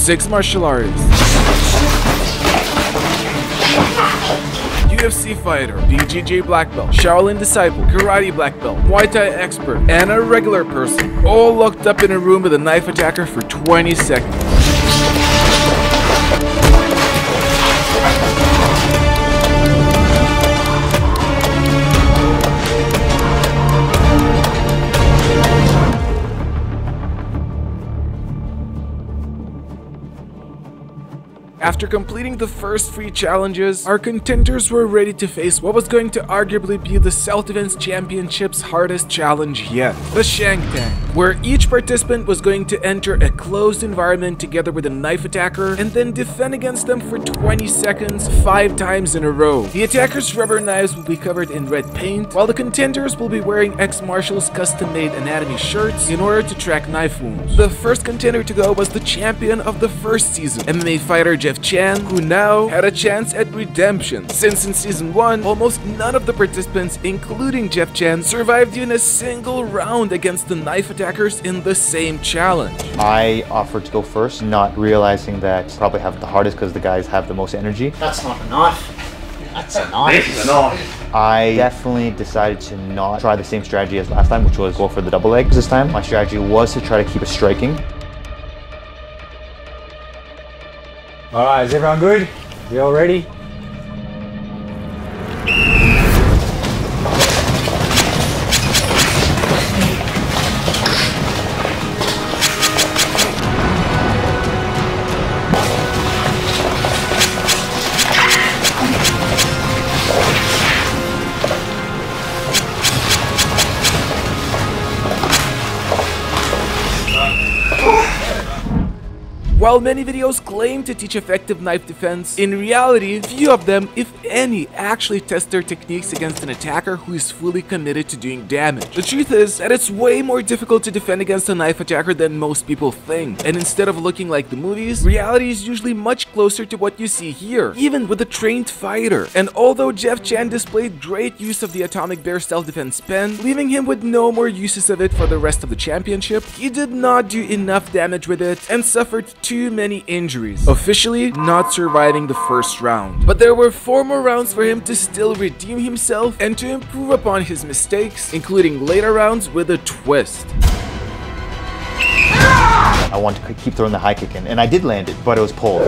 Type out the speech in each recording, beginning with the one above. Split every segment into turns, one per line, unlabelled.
6 martial artists, UFC fighter, BJJ black belt, Shaolin disciple, karate black belt, Muay Thai expert, and a regular person, all locked up in a room with a knife attacker for 20 seconds. After completing the first 3 challenges, our contenders were ready to face what was going to arguably be the Self-Defense Championship's hardest challenge yet, the Shank Tank, where each participant was going to enter a closed environment together with a knife attacker and then defend against them for 20 seconds 5 times in a row. The attacker's rubber knives will be covered in red paint, while the contenders will be wearing Xmartial's custom-made anatomy shirts in order to track knife wounds. The first contender to go was the champion of the first season, MMA fighter Jeff Chan, who now had a chance at redemption, since in season 1, almost none of the participants, including Jeff Chan, survived even a single round against the knife attackers in the same challenge.
I offered to go first, not realizing that I probably have the hardest because the guys have the most energy.
That's not a knife. That's a knife.
This is a knife.
I definitely decided to not try the same strategy as last time, which was go for the double leg. This time, my strategy was to try to keep it striking.
Alright, is everyone good? You all ready?
While many videos claim to teach effective knife defense, in reality, few of them, if any, actually test their techniques against an attacker who is fully committed to doing damage. The truth is that it's way more difficult to defend against a knife attacker than most people think, and instead of looking like the movies, reality is usually much closer to what you see here, even with a trained fighter. And although Jeff Chan displayed great use of the Atomic Bear self-defense pen, leaving him with no more uses of it for the rest of the championship, he did not do enough damage with it and suffered too many injuries, officially not surviving the first round. But there were 4 more rounds for him to still redeem himself and to improve upon his mistakes, including later rounds with a twist.
I wanted to keep throwing the high kick in, and I did land it, but it was pulled.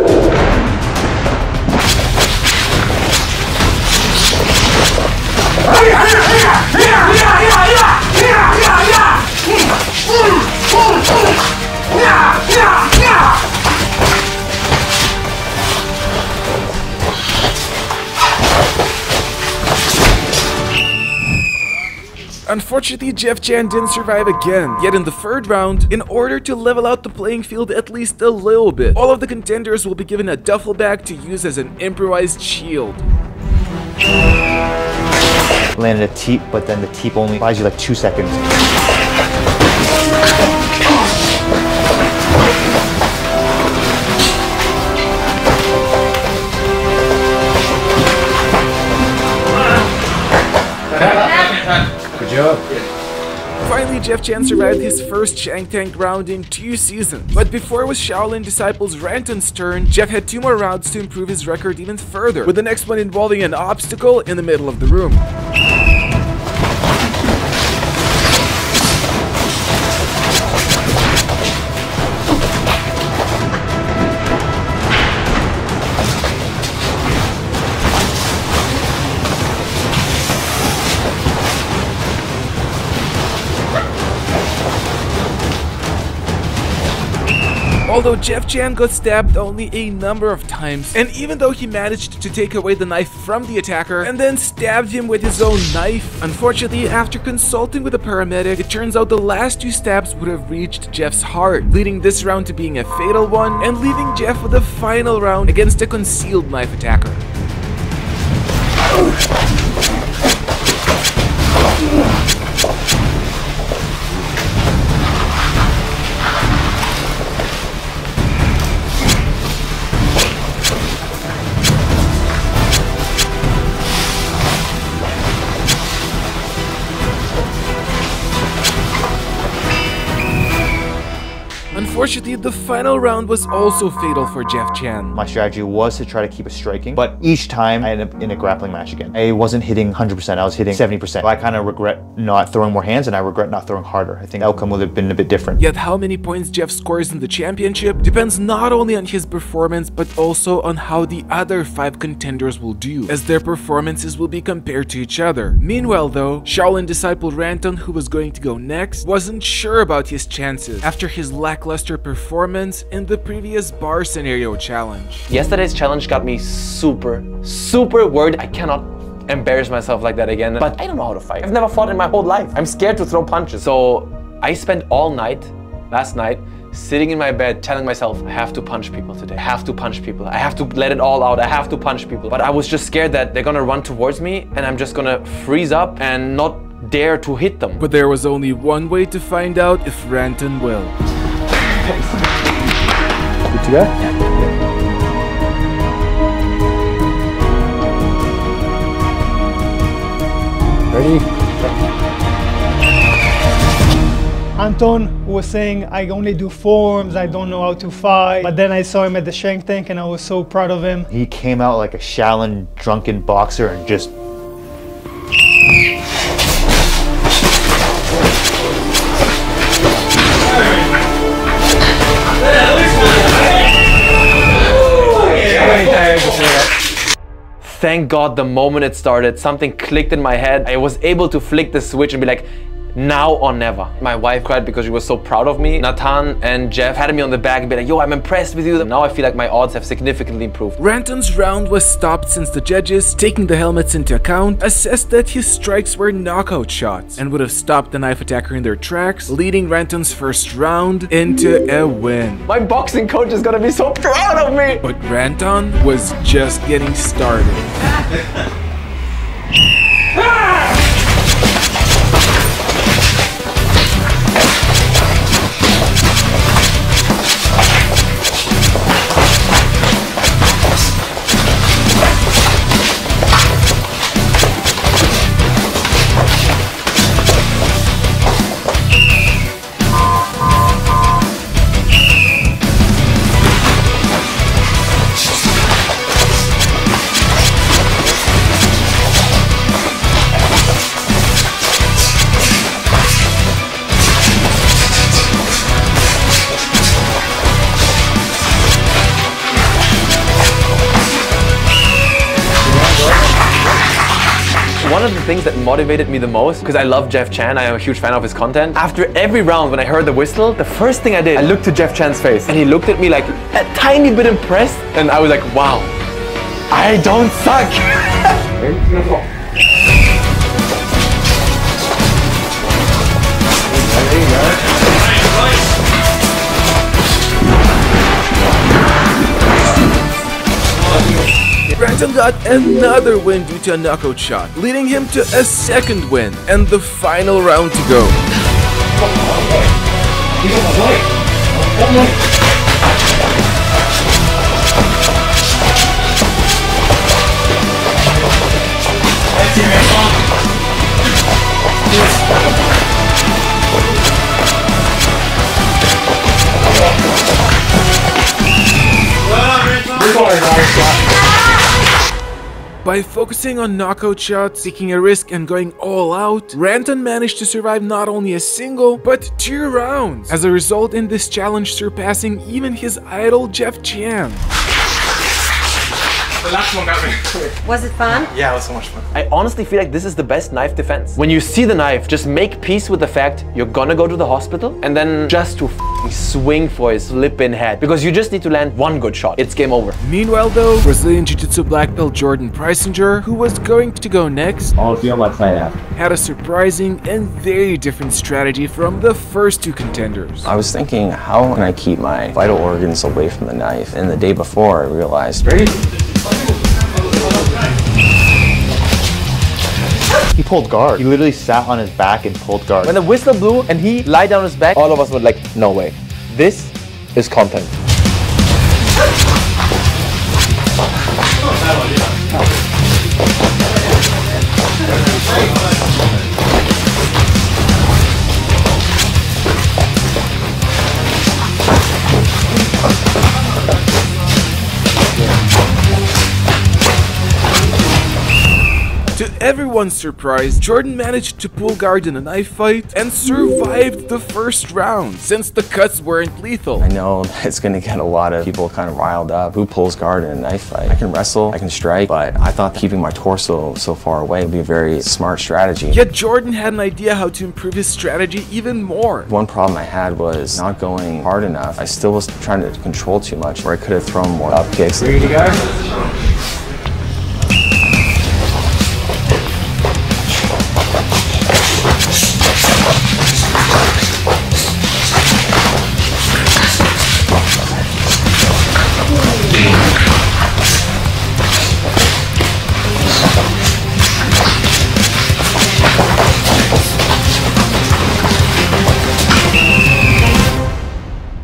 Unfortunately, Jeff Chan didn't survive again, yet in the 3rd round, in order to level out the playing field at least a little bit, all of the contenders will be given a duffel bag to use as an improvised shield.
Landed a teep, but then the teep only buys you like 2 seconds.
Good job.
Finally, Jeff Chan survived his first Shank Tank round in 2 seasons. But before it was Shaolin disciples Ranton's turn, Jeff had 2 more rounds to improve his record even further, with the next one involving an obstacle in the middle of the room. Although Jeff Chan got stabbed only a number of times, and even though he managed to take away the knife from the attacker and then stabbed him with his own knife, unfortunately, after consulting with a paramedic, it turns out the last 2 stabs would have reached Jeff's heart, leading this round to being a fatal one and leaving Jeff with the final round against a concealed knife attacker. Unfortunately, the final round was also fatal for Jeff Chan.
My strategy was to try to keep it striking, but each time I ended up in a grappling match again. I wasn't hitting 100%, I was hitting 70%. So I kind of regret not throwing more hands, and I regret not throwing harder. I think the outcome would have been a bit different.
Yet how many points Jeff scores in the championship depends not only on his performance, but also on how the other 5 contenders will do, as their performances will be compared to each other. Meanwhile though, Shaolin disciple Ranton, who was going to go next, wasn't sure about his chances after his lackluster performance in the previous bar scenario challenge.
Yesterday's challenge got me super worried. I cannot embarrass myself like that again, but I don't know how to fight. I've never fought in my whole life. I'm scared to throw punches. So I spent all night, last night, sitting in my bed telling myself, I have to punch people today. I have to punch people. I have to let it all out. I have to punch people. But I was just scared that they're gonna run towards me and I'm just gonna freeze up and not dare to hit them.
But there was only one way to find out if Ranton will.
Good to go? Yeah. Ready?
Anton was saying, I only do forms, I don't know how to fight. But then I saw him at the Shank Tank and I was so proud of him.
He came out like a Shaolin drunken boxer and just...
Thank God the moment it started, something clicked in my head. I was able to flick the switch and be like, now or never. My wife cried because she was so proud of me. Natan and Jeff had me on the back and be like, yo, I'm impressed with you. Now I feel like my odds have significantly improved.
Ranton's round was stopped since the judges, taking the helmets into account, assessed that his strikes were knockout shots and would have stopped the knife attacker in their tracks, leading Ranton's first round into a win.
My boxing coach is gonna be so proud of me!
But Ranton was just getting started.
One of the things that motivated me the most, because I love Jeff Chan, I am a huge fan of his content. After every round when I heard the whistle, the first thing I did, I looked to Jeff Chan's face and he looked at me like a tiny bit impressed and I was like, wow, I don't suck.
Ranton got another win due to a knockout shot, leading him to a second win and the final round to go. By focusing on knockout shots, taking a risk and going all out, Ranton managed to survive not only a single, but 2 rounds, as a result in this challenge surpassing even his idol Jeff Chan.
The last one got me.
Was it fun?
Yeah, it was so much fun.
I honestly feel like this is the best knife defense. When you see the knife, just make peace with the fact you're gonna go to the hospital and then just to swing for his flippin' head. Because you just need to land one good shot. It's game over.
Meanwhile though, Brazilian Jiu-Jitsu black belt Jordan Preisinger, who was going to go next,
I'll feel my fight after.
had a surprising and very different strategy from the first 2 contenders.
I was thinking, how can I keep my vital organs away from the knife? And the day before I realized, ready?
He pulled guard. He literally sat on his back and pulled guard.
When the whistle blew and he lied down his back, all of us were like, no way. This is content.
everyone's surprise, Jordan managed to pull guard in a knife fight and survived the first round, since the cuts weren't lethal.
I know it's gonna get a lot of people kind of riled up. Who pulls guard in a knife fight? I can wrestle, I can strike, but I thought keeping my torso so far away would be a very smart strategy.
Yet Jordan had an idea how to improve his strategy even more.
One problem I had was not going hard enough. I still was trying to control too much, where I could have thrown more up kicks.
Ready to go?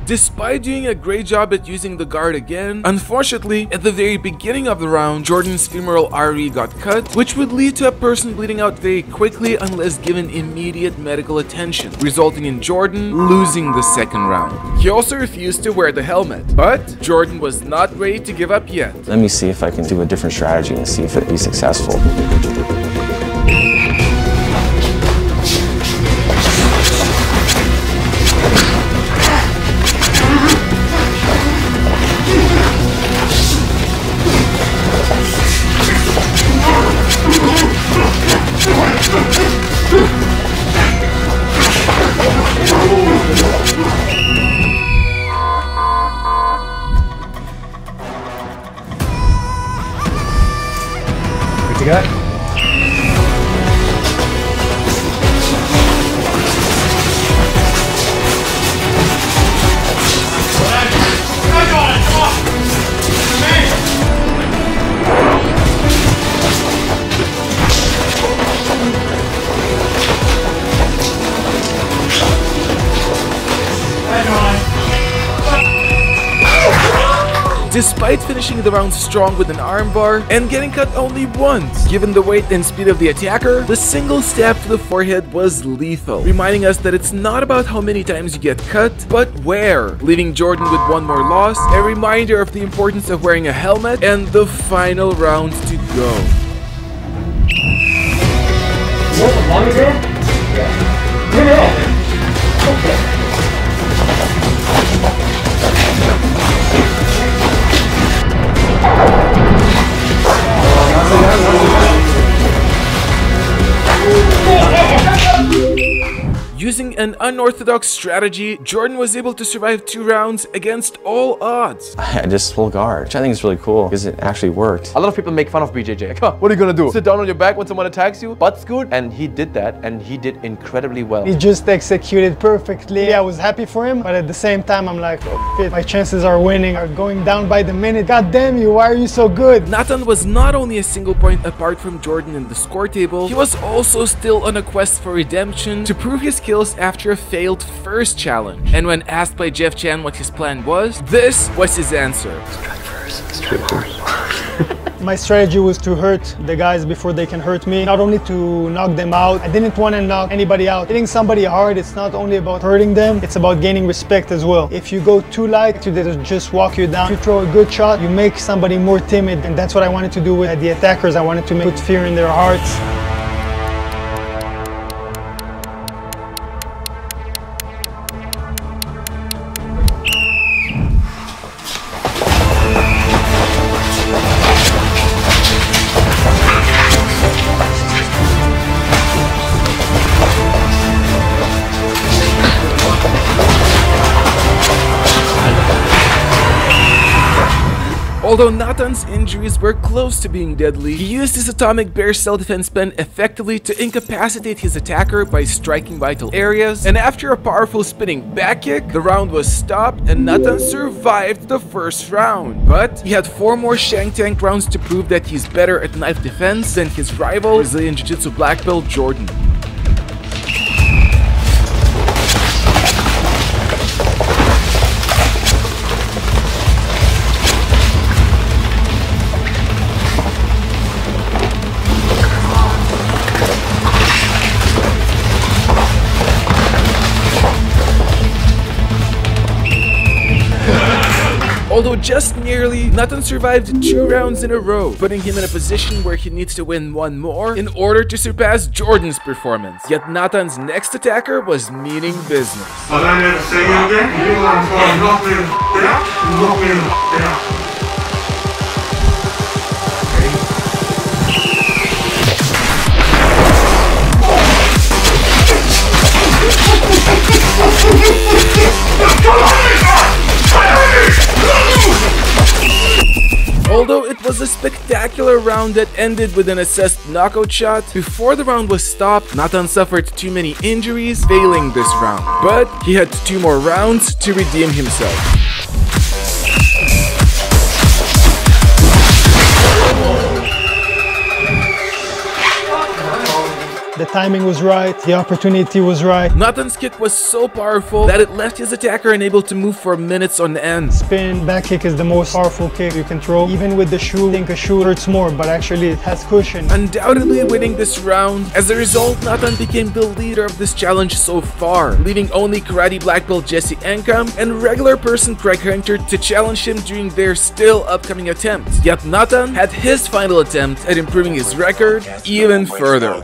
Despite doing a great job at using the guard again, unfortunately, at the very beginning of the round, Jordan's femoral artery got cut, which would lead to a person bleeding out very quickly unless given immediate medical attention, resulting in Jordan losing the second round. He also refused to wear the helmet, but Jordan was not ready to give up yet.
Let me see if I can do a different strategy and see if it'd be successful.
Good to go?
Despite finishing the round strong with an armbar and getting cut only once, given the weight and speed of the attacker, the single stab to the forehead was lethal, reminding us that it's not about how many times you get cut, but where, leaving Jordan with one more loss, a reminder of the importance of wearing a helmet, and the final round to go. Using an unorthodox strategy, Jordan was able to survive 2 rounds against all odds.
I just pull guard, which I think is really cool because it actually worked.
A lot of people make fun of BJJ. Like, huh, what are you gonna do? Sit down on your back when someone attacks you? Butt scoot? And he did that, and he did incredibly well.
He just executed perfectly. I was happy for him, but at the same time, I'm like, oh, shit, my chances are winning are going down by the minute. God damn you, why are you so good?
Natan was not only a single point apart from Jordan in the score table, he was also still on a quest for redemption to prove his skills after a failed first challenge. And when asked by Jeff Chan what his plan was, this was his answer.
Strike first. Strike first.
My strategy was to hurt the guys before they can hurt me, not only to knock them out. I didn't want to knock anybody out. Hitting somebody hard, it's not only about hurting them, it's about gaining respect as well. If you go too light, they just walk you down. If you throw a good shot, you make somebody more timid, and that's what I wanted to do with the attackers. I wanted to put fear in their hearts.
Although Natan's injuries were close to being deadly, he used his Atomic Bear self-defense pen effectively to incapacitate his attacker by striking vital areas, and after a powerful spinning back kick, the round was stopped and Natan survived the first round. But he had 4 more Shank Tank rounds to prove that he's better at knife defense than his rival, Brazilian Jiu-Jitsu black belt Jordan. Although just nearly, Natan survived 2 rounds in a row, putting him in a position where he needs to win 1 more in order to surpass Jordan's performance. Yet Natan's next attacker was meaning business. Although it was a spectacular round that ended with an assessed knockout shot, before the round was stopped, Natan suffered too many injuries, failing this round. But he had 2 more rounds to redeem himself.
The timing was right, the opportunity was right.
Natan's kick was so powerful that it left his attacker unable to move for minutes on end.
Spin, back kick is the most powerful kick you can throw. Even with the shoe, I think a shoe hurts more, but actually it has cushion.
Undoubtedly winning this round. As a result, Natan became the leader of this challenge so far, leaving only karate black belt Jesse Enkamp and regular person Craig Hunter to challenge him during their still upcoming attempts. Yet Natan had his final attempt at improving his record even further.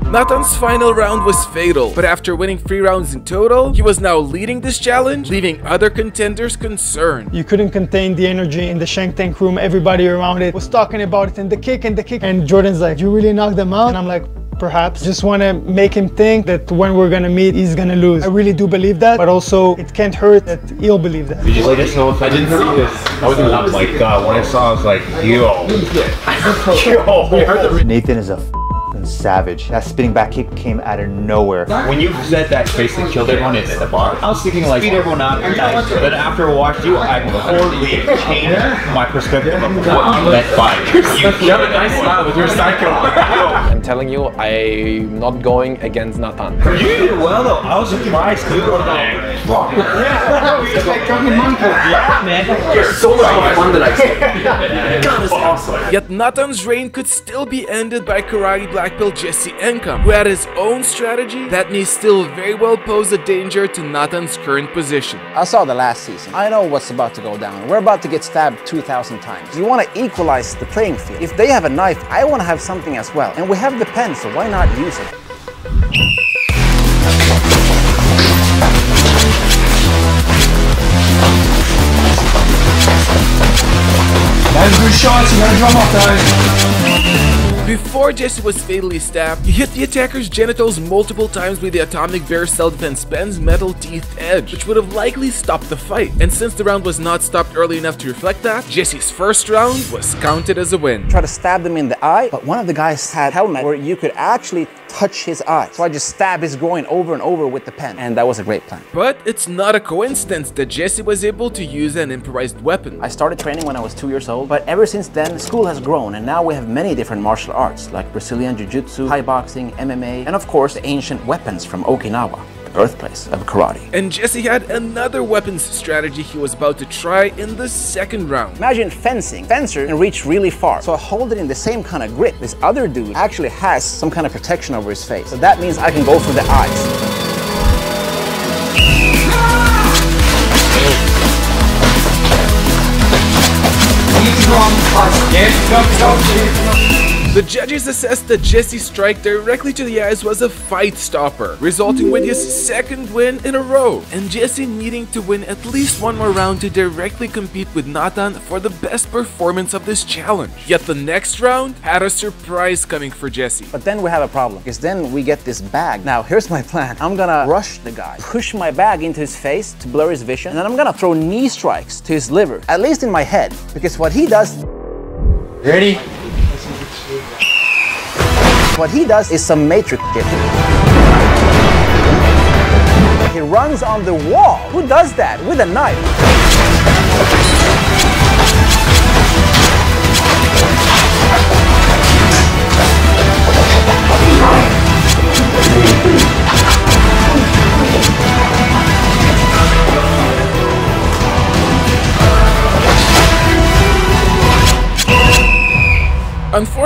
Natan's final round was fatal, but after winning 3 rounds in total, he was now leading this challenge, leaving other contenders concerned.
You couldn't contain the energy in the Shank Tank room. Everybody around it was talking about it, and the kick and the kick. And Jordan's like, you really knocked them out? And I'm like, perhaps. Just want to make him think that when we're gonna meet, he's gonna lose. I really do believe that, but also it can't hurt that he'll believe that.
Did you see this? No, I didn't see this. I was oh my god, when I saw it, I was like, yo. Yo.
Natan is a savage. That spinning back kick came out of nowhere.
When you said that basically killed everyone in the bar, I was thinking like, beat everyone out. But after I watched you, I totally changed my perspective of what you meant by you have a nice smile with your psycho.
I'm telling you, I'm not going against Natan.
You did well though. I was surprised too. Yeah, man.
You're so much more fun than I said. God, it's awesome.
Yet Natan's reign could still be ended by karate black belt Jesse Enkamp, who had his own strategy that may still very well pose a danger to Natan's current position.
I saw the last season. I know what's about to go down. We're about to get stabbed 2,000 times. You want to equalize the playing field. If they have a knife, I want to have something as well. And we have the pen, so why not use it?
That was good shots, you gotta drum off those.
Before Jesse was fatally stabbed, he hit the attacker's genitals multiple times with the Atomic Bear Self-Defense Pen's metal teethed edge, which would have likely stopped the fight. And since the round was not stopped early enough to reflect that, Jesse's first round was counted as a win.
Try to stab them in the eye, but one of the guys had a helmet where you could actually touch his eye. So I just stabbed his groin over and over with the pen, and that was a great plan.
But it's not a coincidence that Jesse was able to use an improvised weapon.
I started training when I was 2 years old, but ever since then, school has grown, and now we have many different martial arts, like Brazilian Jiu-Jitsu, Thai boxing, MMA, and of course, the ancient weapons from Okinawa, the birthplace of karate.
And Jesse had another weapons strategy he was about to try in the second round.
Imagine fencing. Fencer can reach really far, so I hold it in the same kind of grip. This other dude actually has some kind of protection over his face, so that means I can go for the eyes.
The judges assessed that Jesse's strike directly to the eyes was a fight stopper, resulting with his second win in a row, and Jesse needing to win at least one more round to directly compete with Natan for the best performance of this challenge. Yet the next round had a surprise coming for Jesse.
But then we have a problem, because then we get this bag. Now here's my plan. I'm gonna rush the guy, push my bag into his face to blur his vision, and then I'm gonna throw knee strikes to his liver, at least in my head, because what he does...
Ready?
What he does is some matrix shit. He runs on the wall. Who does that with a knife?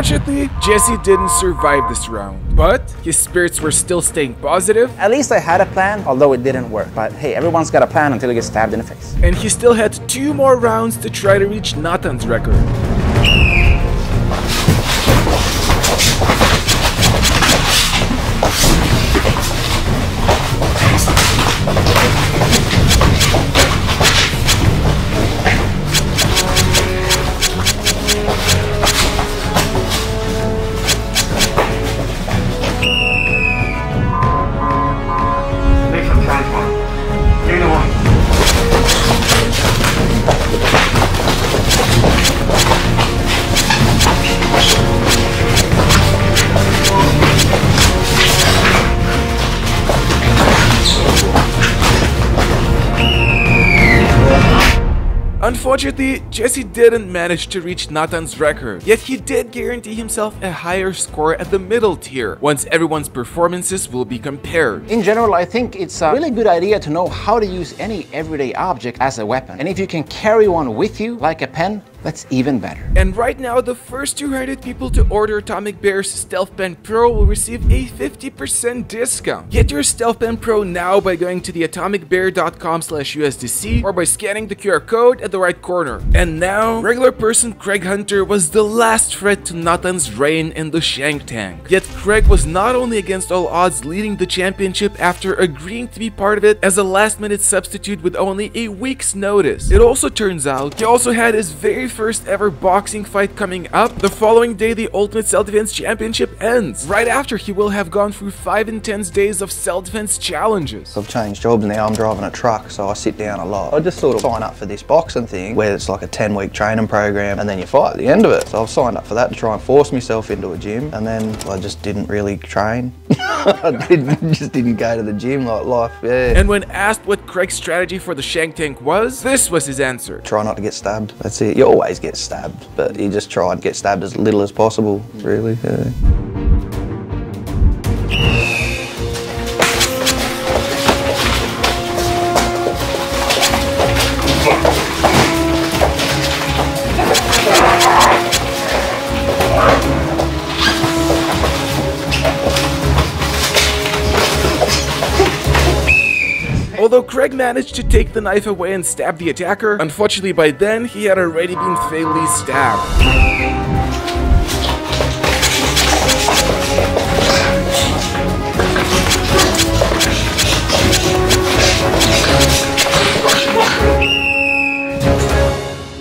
Unfortunately, Jesse didn't survive this round, but his spirits were still staying positive.
At least I had a plan, although it didn't work. But hey, everyone's got a plan until you get stabbed in the face.
And he still had 2 more rounds to try to reach Natan's record. Unfortunately, Jesse didn't manage to reach Natan's record, yet he did guarantee himself a higher score at the middle tier, once everyone's performances will be compared.
In general, I think it's a really good idea to know how to use any everyday object as a weapon. And if you can carry one with you, like a pen, that's even better.
And right now, the first 200 people to order Atomic Bear's Stealth Pen Pro will receive a 50% discount. Get your Stealth Pen Pro now by going to the atomicbear.com/USDC or by scanning the QR code at the right corner. And now, regular person Craig Hunter was the last threat to Natan's reign in the Shank Tank. Yet Craig was not only against all odds leading the championship after agreeing to be part of it as a last-minute substitute with only a week's notice. It also turns out he also had his very first ever boxing fight coming up the following day the Ultimate Self-Defense Championship ends, right after he will have gone through 5 intense days of self-defense challenges.
I've changed jobs now, I'm driving a truck, so I sit down a lot. I just sort of sign up for this boxing thing where it's like a 10-week training program and then you fight at the end of it. So I've signed up for that to try and force myself into a gym, and then I just didn't really train. I just didn't go to the gym like life, yeah.
And when asked what Craig's strategy for the Shank Tank was, this was his answer.
Try not to get stabbed, that's it. You always get stabbed, but you just try and get stabbed as little as possible, really, yeah.
Although Craig managed to take the knife away and stab the attacker, unfortunately by then he had already been fatally stabbed.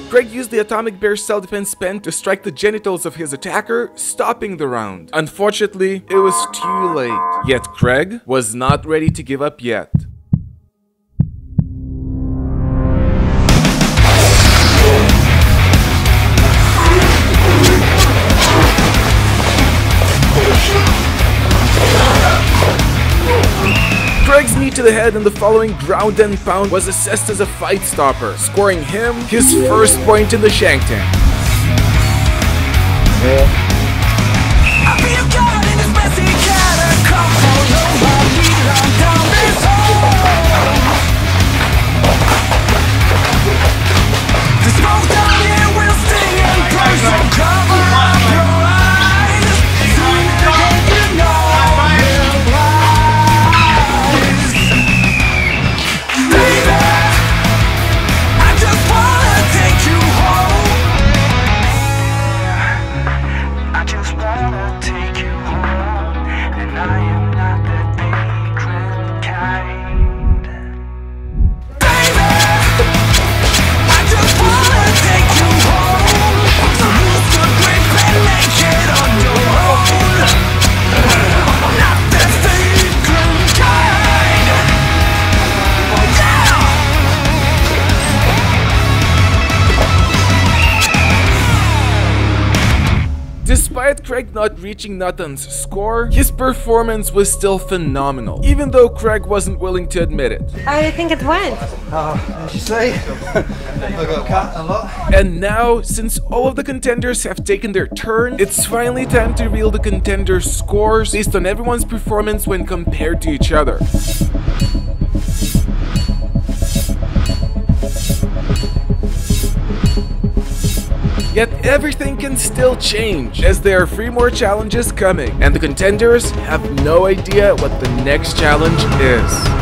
Craig used the Atomic Bear self-defense pen to strike the genitals of his attacker, stopping the round. Unfortunately, it was too late. Yet Craig was not ready to give up yet. Craig's knee to the head in the following ground and pound was assessed as a fight stopper, scoring him his first point in the Shank Tank. Despite Craig not reaching Natan's score, his performance was still phenomenal, even though Craig wasn't willing to admit it.
How do you think it went?
As you see, I got cut a lot.
And now, since all of the contenders have taken their turn, it's finally time to reveal the contenders' scores based on everyone's performance when compared to each other. Yet everything can still change, as there are 3 more challenges coming, and the contenders have no idea what the next challenge is.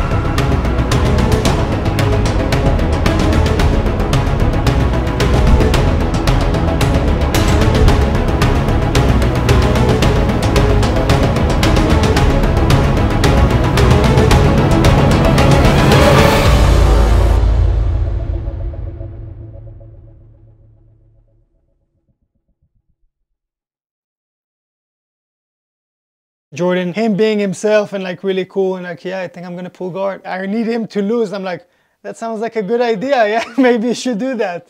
Jordan, him being himself and like really cool and like, yeah, I think I'm gonna pull guard. I need him to lose. I'm like, that sounds like a good idea. Yeah, maybe you should do that.